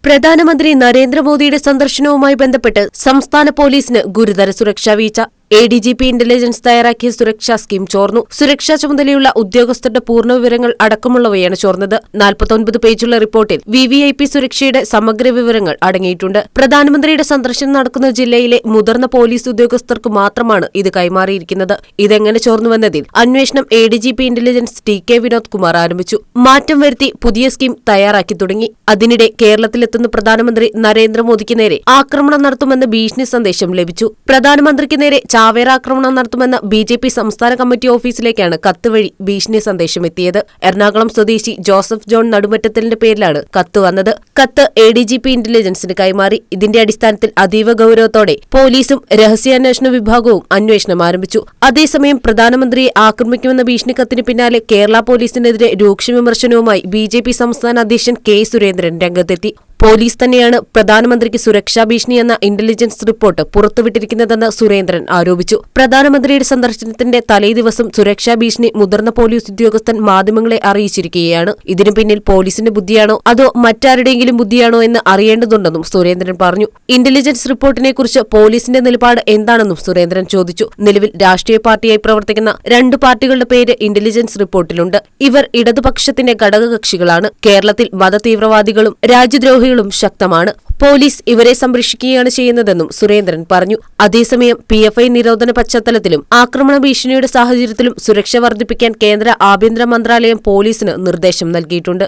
പ്രധാനമന്ത്രി നരേന്ദ്രമോദിയുടെ സന്ദർശനവുമായി ബന്ധപ്പെട്ട് സംസ്ഥാന പോലീസിന് ഗുരുതര സുരക്ഷാ വീഴ്ച. ADGP ഇന്റലിജൻസ് തയ്യാറാക്കിയ സുരക്ഷാ സ്കീം ചോർന്നു. സുരക്ഷാ ചുമതലയുള്ള ഉദ്യോഗസ്ഥരുടെ പൂർണ്ണ വിവരങ്ങൾ അടക്കമുള്ളവയാണ് ചോർന്നത്. 49 പേജുള്ള റിപ്പോർട്ടിൽ VVIP സുരക്ഷയുടെ സമഗ്ര വിവരങ്ങൾ അടങ്ങിയിട്ടുണ്ട്. പ്രധാനമന്ത്രിയുടെ സന്ദർശനം നടക്കുന്ന ജില്ലയിലെ മുതിർന്ന പോലീസ് ഉദ്യോഗസ്ഥർക്ക് മാത്രമാണ് ഇത് കൈമാറിയിരിക്കുന്നത്. ഇതെങ്ങനെ ചോർന്നുവെന്നതിൽ അന്വേഷണം ADGP intelligence TK Vinod Kumar ആരംഭിച്ചു. മാറ്റം വരുത്തി പുതിയ സ്കീം തയ്യാറാക്കി തുടങ്ങി. അതിനിടെ കേരളത്തിലെത്തുന്ന പ്രധാനമന്ത്രി നരേന്ദ്രമോദിക്ക് നേരെ ആക്രമണം നടത്തുമെന്ന് ഭീഷണി സന്ദേശം ലഭിച്ചു. പ്രധാനമന്ത്രിക്ക് നേരെ ചാവേർ ആക്രമണം നടത്തുമെന്ന് BJP സംസ്ഥാന കമ്മിറ്റി ഓഫീസിലേക്കാണ് കത്ത് വഴി ഭീഷണി സന്ദേശം എത്തിയത്. എറണാകുളം സ്വദേശി ജോസഫ് ജോൺ നടുമറ്റത്തലിന്റെ പേരിലാണ് കത്ത് വന്നത്. കത്ത് ADGP ഇന്റലിജൻസിന് കൈമാറി. ഇതിന്റെ അടിസ്ഥാനത്തിൽ അതീവ ഗൌരവത്തോടെ പോലീസും രഹസ്യാന്വേഷണ വിഭാഗവും അന്വേഷണം ആരംഭിച്ചു. അതേസമയം പ്രധാനമന്ത്രിയെ ആക്രമിക്കുമെന്ന ഭീഷണി കത്തിന് പിന്നാലെ കേരള പോലീസിനെതിരെ രൂക്ഷ വിമർശനവുമായി BJP സംസ്ഥാന അധ്യക്ഷൻ K സുരേന്ദ്രൻ രംഗത്തെത്തി. പോലീസ് തന്നെയാണ് പ്രധാനമന്ത്രിക്ക് സുരക്ഷാ ഭീഷണിയെന്ന ഇന്റലിജൻസ് റിപ്പോർട്ട് പുറത്തുവിട്ടിരിക്കുന്നതെന്ന് സുരേന്ദ്രൻ ആരോപിച്ചു. പ്രധാനമന്ത്രിയുടെ സന്ദർശനത്തിന്റെ തലേദിവസം സുരക്ഷാ ഭീഷണി മുതിർന്ന പോലീസ് ഉദ്യോഗസ്ഥൻ മാധ്യമങ്ങളെ അറിയിച്ചിരിക്കുകയാണ്. ഇതിനു പിന്നിൽ പോലീസിന്റെ ബുദ്ധിയാണോ അതോ മറ്റാരുടെയെങ്കിലും ബുദ്ധിയാണോ എന്ന് അറിയേണ്ടതുണ്ടെന്നും സുരേന്ദ്രൻ പറഞ്ഞു. ഇന്റലിജൻസ് റിപ്പോർട്ടിനെക്കുറിച്ച് പോലീസിന്റെ നിലപാട് എന്താണെന്നും സുരേന്ദ്രൻ ചോദിച്ചു. നിലവിൽ രാഷ്ട്രീയ പാർട്ടിയായി പ്രവർത്തിക്കുന്ന 2 പാർട്ടികളുടെ പേര് ഇന്റലിജൻസ് റിപ്പോർട്ടിലുണ്ട്. ഇവർ ഇടതുപക്ഷത്തിന്റെ ഘടകകക്ഷികളാണ്. കേരളത്തിൽ മതതീവ്രവാദികളും രാജ്യദ്രോഹികളും ശക്തമാണ്. പോലീസ് ഇവരെ സംരക്ഷിക്കുകയാണ് ചെയ്യുന്നതെന്നും സുരേന്ദ്രൻ പറഞ്ഞു. അതേസമയം PFI നിരോധന പശ്ചാത്തലത്തിലും ആക്രമണ ഭീഷണിയുടെ സാഹചര്യത്തിലും സുരക്ഷ വർദ്ധിപ്പിക്കാൻ കേന്ദ്ര ആഭ്യന്തര മന്ത്രാലയം പോലീസിന് നിർദ്ദേശം നൽകിയിട്ടുണ്ട്.